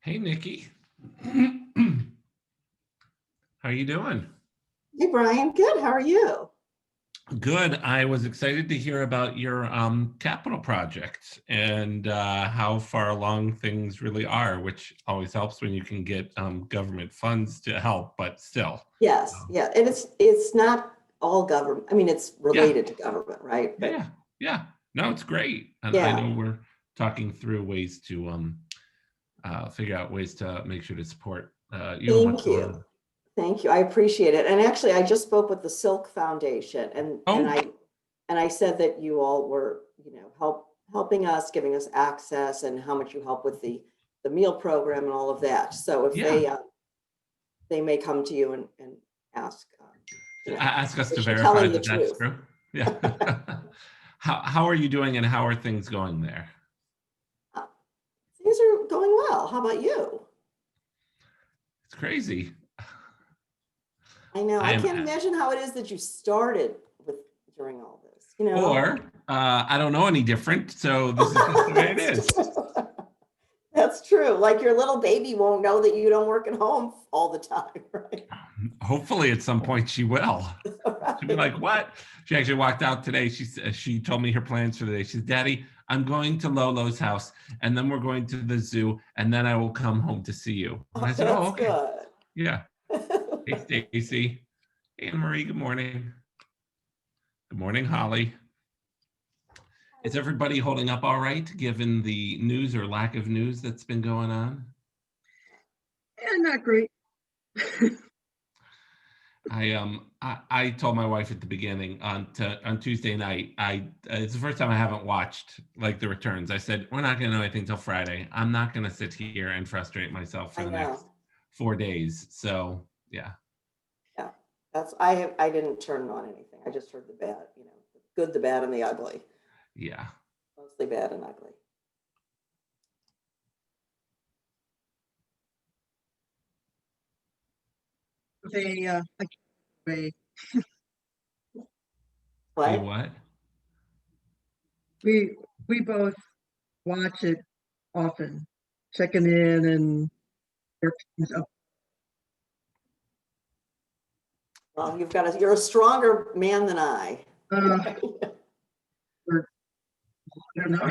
Hey, Nikki. How are you doing? Hey, Brian. Good. How are you? Good. I was excited to hear about your capital project and how far along things really are, which always helps when you can get government funds to help, but still. Yes. Yeah. And it's not all government. I mean, it's Yeah, related to government, right? But yeah, yeah. No, it's great. And I yeah, know we're talking through ways to figure out ways to make sure to support you and what's thank going you. on. Thank you. I appreciate it. And actually, I just spoke with the Silk Foundation and Oh, I said that you all were, helping us, giving us access and how much you help with the meal program and all of that. So if yeah. they may come to you and ask, Ask us to is she verify telling the that that's truth? true. Yeah. How are you doing and how are things going there? Uh, Things are going well. How about you? It's crazy. I know. I I am, can't imagine how it is that you started with during all this, or I don't know any different. So this is just the way it That's is. true. That's true. Like your little baby won't know that you don't work at home all the time, right? Hopefully at some point she will. She'll be Right. like, what? She actually walked out today. She told me her plans for the day. She said, Daddy, I'm going to Lolo's house and then we're going to the zoo and then I will come home to see you. And I Oh, said, oh, that's okay. good. Yeah. Hey, Stacy. Hey, Anne Marie. Good morning. Good morning, Holly. Is everybody holding up all right, given the news or lack of news that's been going on? Yeah, not great. I told my wife at the beginning on Tuesday night. It's the first time I haven't watched like the returns. I said we're not going to know anything till Friday. I'm not going to sit here and frustrate myself for I the know. next 4 days. So yeah, Yeah. I didn't turn on anything. I just heard the bad, the good, the bad, and the ugly. yeah. Mostly bad and ugly. They You What? what? we both watch it often, checking in and up. Well, you're a stronger man than I. Or, I don't know.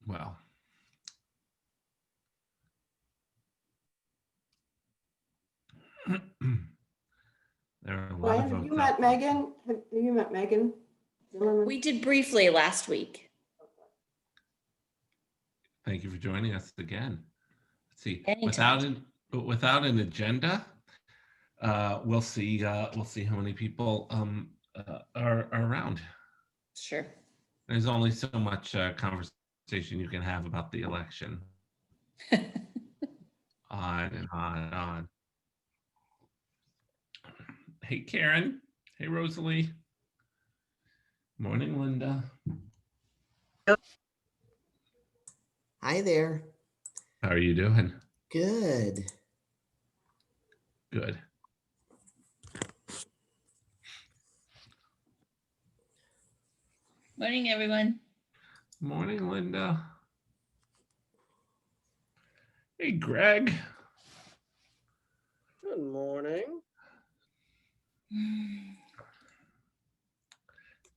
Well, there are a lot of Brian, have votes you out met there. Megan? Have you met Megan Zimmerman? We did briefly last week. Thank you for joining us again. Let's see. Anytime. Without an agenda, we'll see how many people are around. Sure. There's only so much conversation you can have about the election. On and on and on. Hey, Karen. Hey, Rosalie. Morning, Linda. Hi there. How are you doing? Good. Good. Morning, everyone. Morning, Linda. Hey, Greg. Good morning.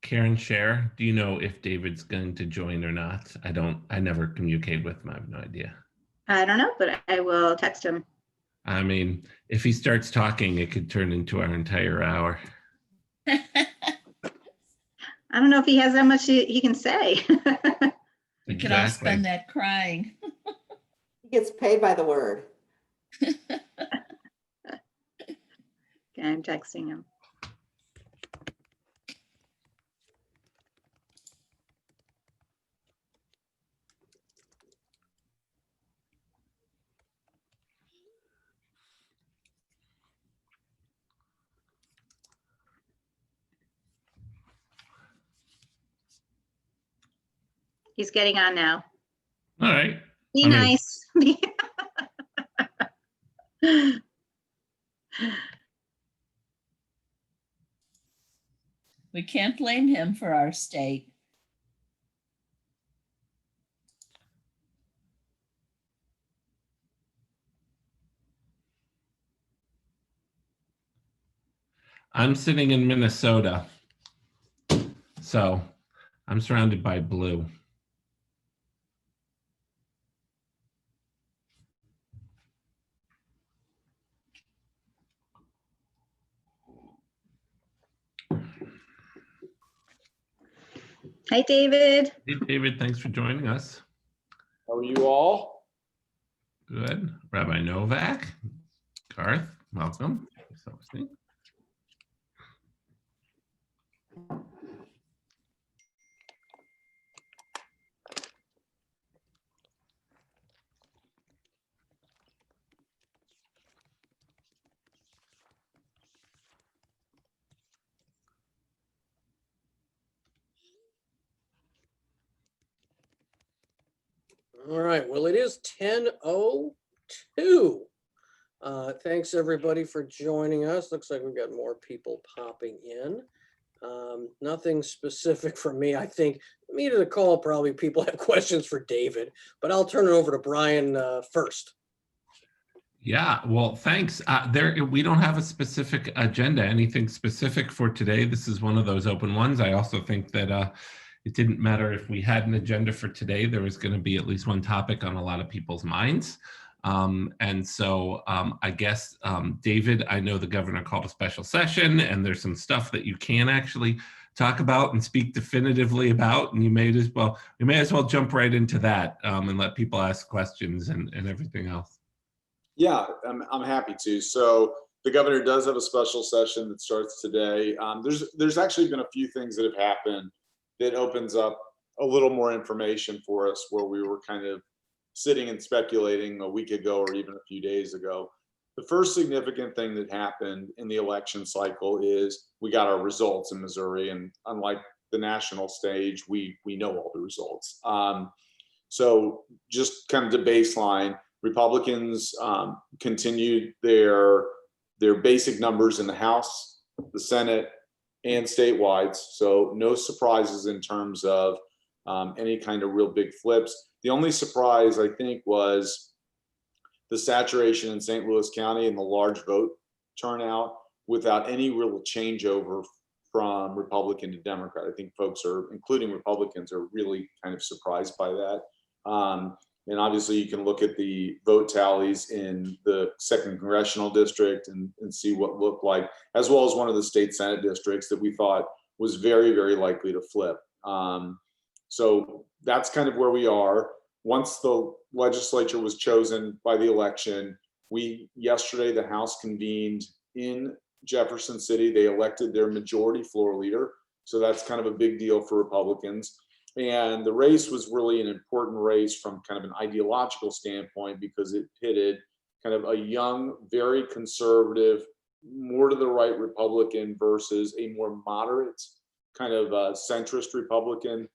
Karen Share, do you know if David's going to join or not? I never communicate with him. I have no idea. I don't know, but I will text him. I mean, if he starts talking, it could turn into our entire hour. I don't know if he has that much he can say. We could all spend that crying. He gets paid by the word. Okay, I'm texting him. He's getting on now. All right. Be I mean, nice. me. We can't blame him for our state. I'm sitting in Minnesota, so I'm surrounded by blue. Hi, David. Hey, David, thanks for joining us. How are you all? Good. Rabbi Novak, Garth, welcome. All right, well, it is 10:02. Thanks, everybody, for joining us. Looks like we've got more people popping in. Nothing specific from me. I think me to the call, probably people have questions for David, but I'll turn it over to Brian first. Yeah, well, thanks. We don't have a specific agenda, anything specific for today. This is one of those open ones. I also think that it didn't matter if we had an agenda for today. There was going to be at least one topic on a lot of people's minds. And so I guess, David, I know the governor called a special session and there's some stuff that you can actually talk about and speak definitively about. And we may as well jump right into that and let people ask questions and everything else. Yeah, I'm happy to. So the governor does have a special session that starts today. There's actually been a few things that have happened that opens up a little more information for us where we were kind of sitting and speculating a week ago or even a few days ago. The first significant thing that happened in the election cycle is we got our results in Missouri, and unlike the national stage, we know all the results. So just kind of the baseline, Republicans continued their basic numbers in the House, the Senate, and statewide. So no surprises in terms of any kind of real big flips. The only surprise, I think, was the saturation in St. Louis County and the large vote turnout without any real changeover from Republican to Democrat. I think folks are, including Republicans, are really kind of surprised by that. And obviously you can look at the vote tallies in the 2nd Congressional District and see what looked like, as well as one of the state Senate districts that we thought was very, very likely to flip. So that's kind of where we are. Once the legislature was chosen by the election, yesterday the House convened in Jefferson City. They elected their majority floor leader. So that's kind of a big deal for Republicans. And the race was really an important race from kind of an ideological standpoint because it pitted kind of a young, very conservative, more to the right Republican versus a more moderate kind of centrist Republican.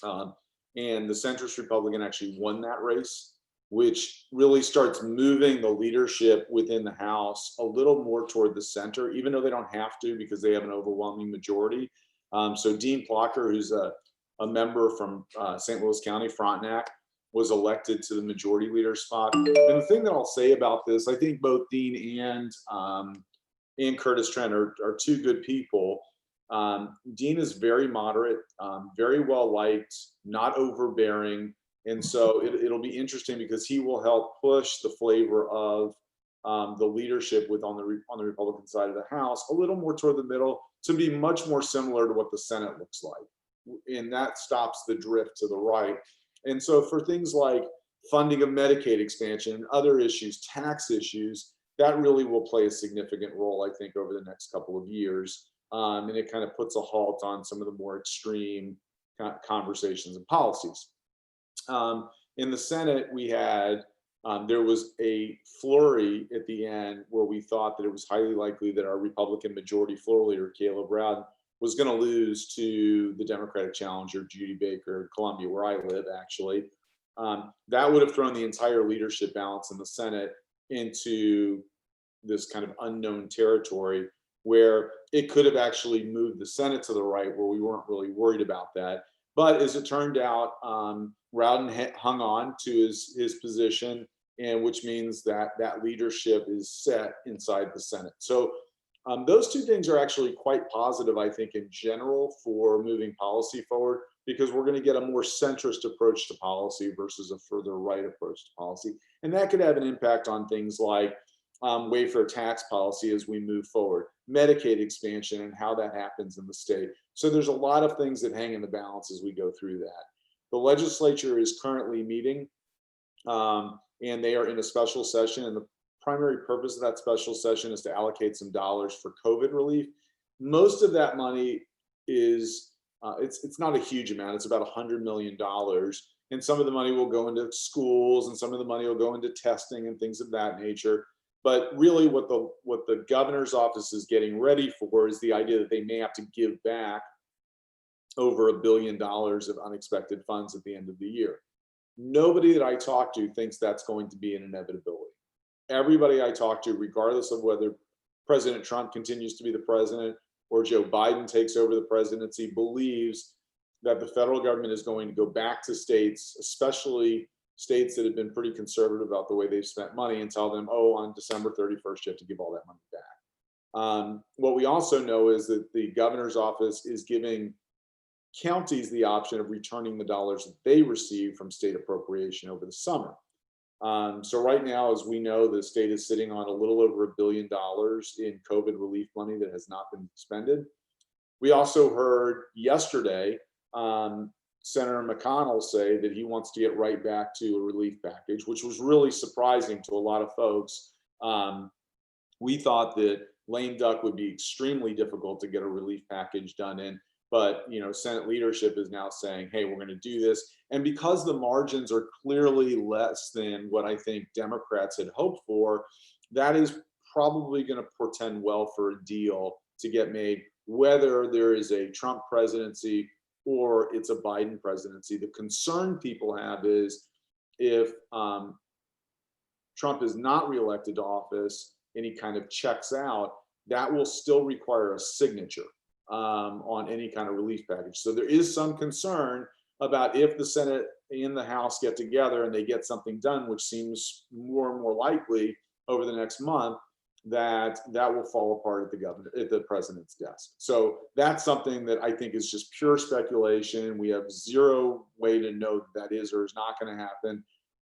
And the centrist Republican actually won that race, which really starts moving the leadership within the House a little more toward the center, even though they don't have to because they have an overwhelming majority. So Dean Plocher, who's a member from St. Louis County, Frontenac, was elected to the majority leader spot. And the thing that I'll say about this, I think both Dean and Curtis Trent are two good people. Dean is very moderate, very well liked, not overbearing. And so it'll be interesting because he will help push the flavor of the leadership on the Republican side of the House a little more toward the middle to be much more similar to what the Senate looks like. And that stops the drift to the right. And so for things like funding of Medicaid expansion and other issues, tax issues, that really will play a significant role, I think, over the next couple of years. And it kind of puts a halt on some of the more extreme conversations and policies. In the Senate, we had, there was a flurry at the end where we thought that it was highly likely that our Republican majority floor leader, Caleb Rowden, was going to lose to the Democratic challenger, Judy Baker, in Columbia, where I live, actually. that would have thrown the entire leadership balance in the Senate into this kind of unknown territory where it could have actually moved the Senate to the right, where we weren't really worried about that. But as it turned out, Rowden hung on to his position, and which means that that leadership is set inside the Senate. So those two things are actually quite positive, I think, in general for moving policy forward, because we're going to get a more centrist approach to policy versus a further right approach to policy. And that could have an impact on things like wayfair tax policy as we move forward, Medicaid expansion and how that happens in the state. So there's a lot of things that hang in the balance as we go through that. The legislature is currently meeting and they are in a special session, and the primary purpose of that special session is to allocate some dollars for COVID relief. Most of that money is, it's not a huge amount, it's about $100 million. And some of the money will go into schools and some of the money will go into testing and things of that nature. But really what the governor's office is getting ready for is the idea that they may have to give back over $1 billion of unexpected funds at the end of the year. Nobody that I talk to thinks that's going to be an inevitability. Everybody I talk to, regardless of whether President Trump continues to be the president or Joe Biden takes over the presidency, believes that the federal government is going to go back to states, especially states that have been pretty conservative about the way they've spent money, and tell them, oh, on December 31st, you have to give all that money back. What we also know is that the governor's office is giving counties the option of returning the dollars that they received from state appropriation over the summer. So right now, as we know, the state is sitting on a little over $1 billion in COVID relief money that has not been expended. We also heard yesterday Senator McConnell say that he wants to get right back to a relief package, which was really surprising to a lot of folks. We thought that lame duck would be extremely difficult to get a relief package done in, but Senate leadership is now saying, hey, we're going to do this. And because the margins are clearly less than what I think Democrats had hoped for, that is probably going to portend well for a deal to get made, whether there is a Trump presidency or it's a Biden presidency. The concern people have is if Trump is not reelected to office and he kind of checks out, that will still require a signature on any kind of relief package. So there is some concern about if the Senate and the House get together and they get something done, which seems more and more likely over the next month, that will fall apart at the president's desk. So that's something that I think is just pure speculation. We have zero way to know that is or is not going to happen,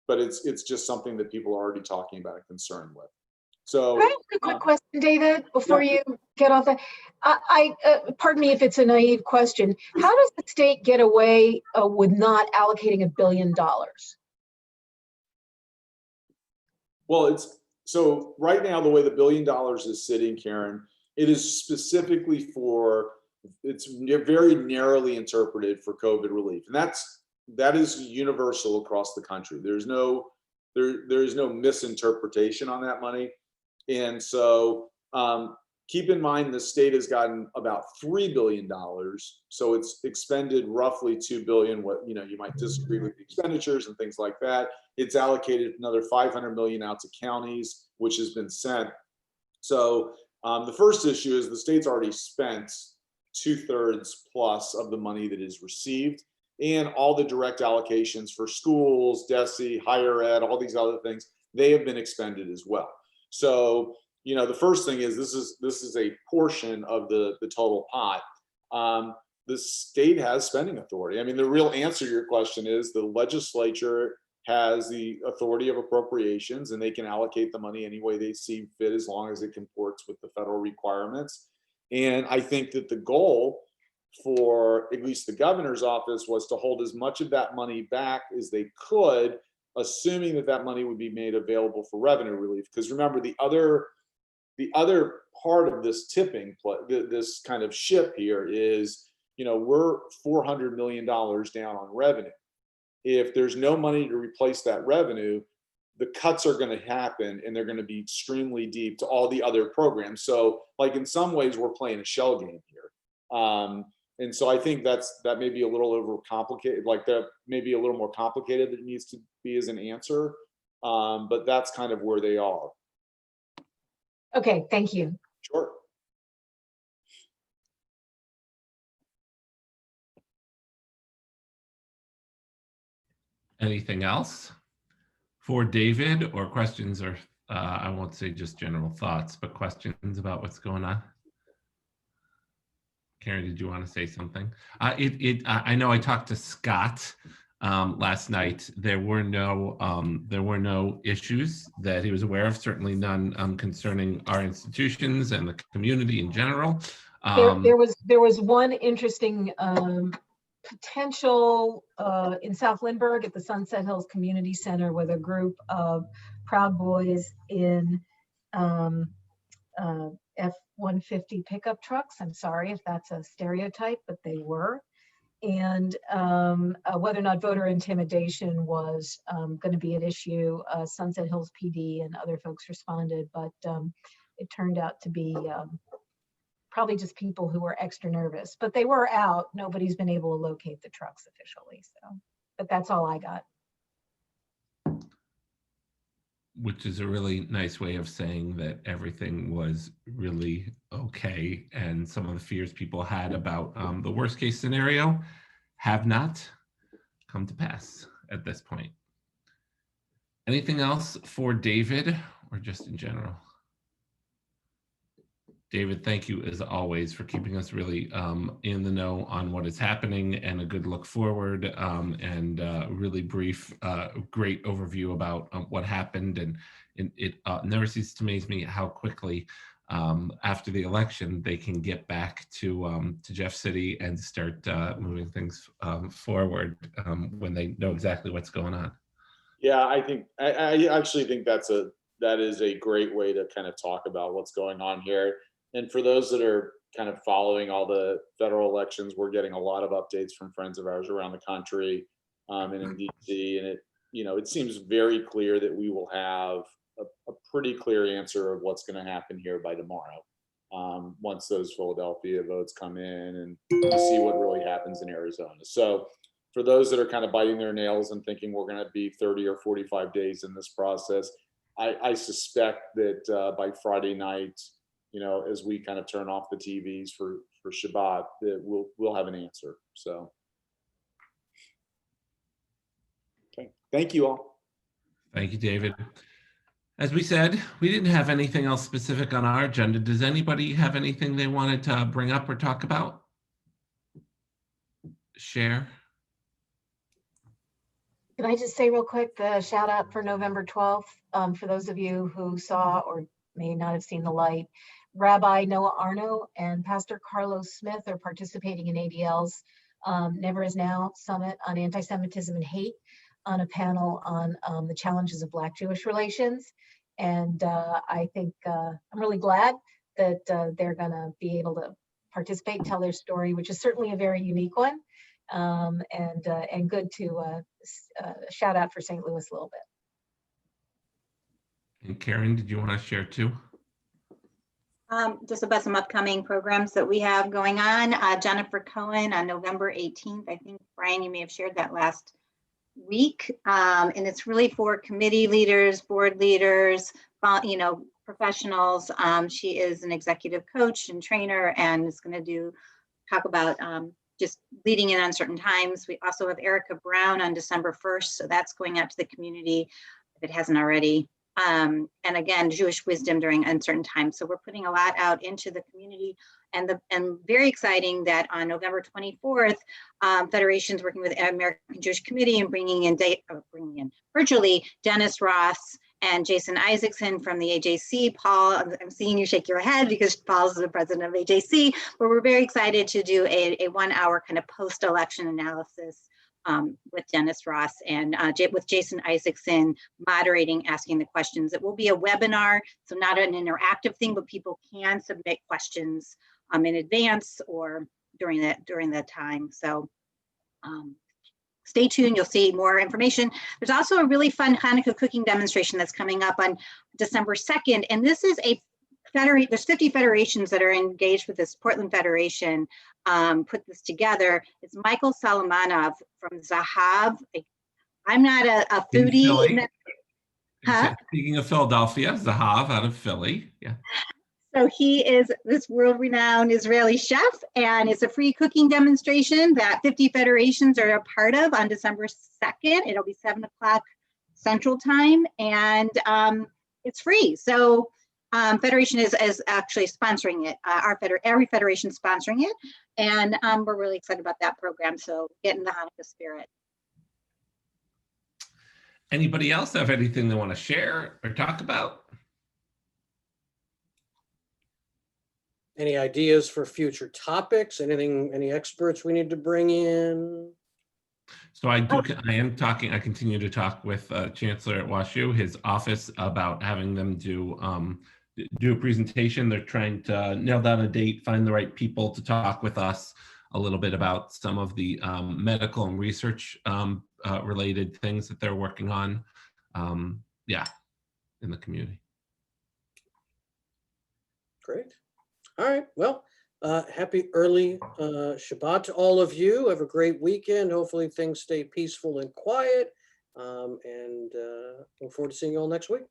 but it's just something that people are already talking about and concerned with. So can I ask a quick question, David, before you get off that? Pardon me if it's a naive question. How does the state get away with not allocating $1 billion? Well, so right now, the way the $1 billion is sitting, Karen, it is specifically for, it's very narrowly interpreted for COVID relief. And that is universal across the country. There is no misinterpretation on that money. And so keep in mind, the state has gotten about $3 billion. So it's expended roughly $2 billion. What, you might disagree with the expenditures and things like that. It's allocated another $500 million out to counties, which has been sent. So the first issue is the state's already spent 2/3 plus of the money that is received, and all the direct allocations for schools, DESE, higher ed, all these other things, they have been expended as well. So, the first thing is this is a portion of the total pot. The state has spending authority. I mean, the real answer to your question is the legislature has the authority of appropriations, and they can allocate the money any way they see fit as long as it comports with the federal requirements. And I think that the goal for at least the governor's office was to hold as much of that money back as they could, assuming that money would be made available for revenue relief. Because remember, the other part of this this kind of ship here is, we're $400 million down on revenue. If there's no money to replace that revenue, the cuts are going to happen, and they're going to be extremely deep to all the other programs. So, like, in some ways, we're playing a shell game here. And so I think that may be a little overcomplicated, like that may be a little more complicated than it needs to be as an answer. But that's kind of where they are. Okay, thank you. Sure. Anything else for David, or questions, or I won't say just general thoughts, but questions about what's going on? Karen, did you want to say something? I know I talked to Scott last night. There were no issues that he was aware of, certainly none concerning our institutions and the community in general. There was one interesting potential in South Lindbergh at the Sunset Hills Community Center with a group of Proud Boys in F-150 pickup trucks. I'm sorry if that's a stereotype, but they were. And whether or not voter intimidation was going to be an issue, Sunset Hills PD and other folks responded, but it turned out to be probably just people who were extra nervous, but they were out. Nobody's been able to locate the trucks officially. So, but that's all I got. Which is a really nice way of saying that everything was really okay. And some of the fears people had about the worst case scenario have not come to pass at this point. Anything else for David, or just in general? David, thank you as always for keeping us really in the know on what is happening, and a good look forward, and really brief, great overview about what happened. And it never ceases to amaze me how quickly after the election they can get back to Jeff City and start moving things forward when they know exactly what's going on. Yeah, I actually think that is a great way to kind of talk about what's going on here. And for those that are kind of following all the federal elections, we're getting a lot of updates from friends of ours around the country and in DC. And it seems very clear that we will have a pretty clear answer of what's going to happen here by tomorrow. Once those Philadelphia votes come in and we see what really happens in Arizona. So for those that are kind of biting their nails and thinking we're going to be 30 or 45 days in this process, I suspect that by Friday night, as we kind of turn off the TVs for Shabbat, that we'll have an answer. So, okay, thank you all. Thank you, David. As we said, we didn't have anything else specific on our agenda. Does anybody have anything they wanted to bring up or talk about? Share. Can I just say real quick, the shout out for November 12th, for those of you who saw or may not have seen the light, Rabbi Noah Arno and Pastor Carlos Smith are participating in ADL's Never Is Now Summit on Anti-Semitism and Hate on a panel on the challenges of Black-Jewish relations. And I think I'm really glad that they're gonna be able to participate, tell their story, which is certainly a very unique one. And good to shout out for St. Louis a little bit. And Karen, did you want to share too? Just about some upcoming programs that we have going on. Jennifer Cohen on November 18th. I think, Brian, you may have shared that last week. And it's really for committee leaders, board leaders, professionals. She is an executive coach and trainer, and is going to talk about just leading in uncertain times. We also have Erica Brown on December 1st. So that's going out to the community if it hasn't already. And again, Jewish wisdom during uncertain times. So we're putting a lot out into the community, and very exciting that on November 24th, Federation's working with American Jewish Committee and bringing in virtually Dennis Ross and Jason Isaacson from the AJC. Paul, I'm seeing you shake your head because Paul's the president of AJC, but we're very excited to do a 1 hour kind of post-election analysis with Dennis Ross and with Jason Isaacson moderating, asking the questions. It will be a webinar, so not an interactive thing, but people can submit questions in advance or during that time. So stay tuned, you'll see more information. There's also a really fun Hanukkah cooking demonstration that's coming up on December 2nd, and this is there's 50 federations that are engaged with this. Portland Federation put this together. It's Michael Solomonov from Zahav. I'm not a In foodie. Philly. Huh? Speaking of Philadelphia, Zahav out of Philly. Yeah. So he is this world-renowned Israeli chef, and it's a free cooking demonstration that 50 federations are a part of on December 2nd. It'll be 7 o'clock Central Time, and it's free. So Federation is actually sponsoring it. Every federation is sponsoring it, and we're really excited about that program. So get in the Hanukkah spirit. Anybody else have anything they want to share or talk about? Any ideas for future topics? Anything, any experts we need to bring in? So I continue to talk with Chancellor at WashU, his office, about having them do a presentation. They're trying to nail down a date, find the right people to talk with us a little bit about some of the medical and research related things that they're working on. In the community. Great. All right. Well, happy early Shabbat to all of you. Have a great weekend. Hopefully things stay peaceful and quiet. And look forward to seeing you all next week.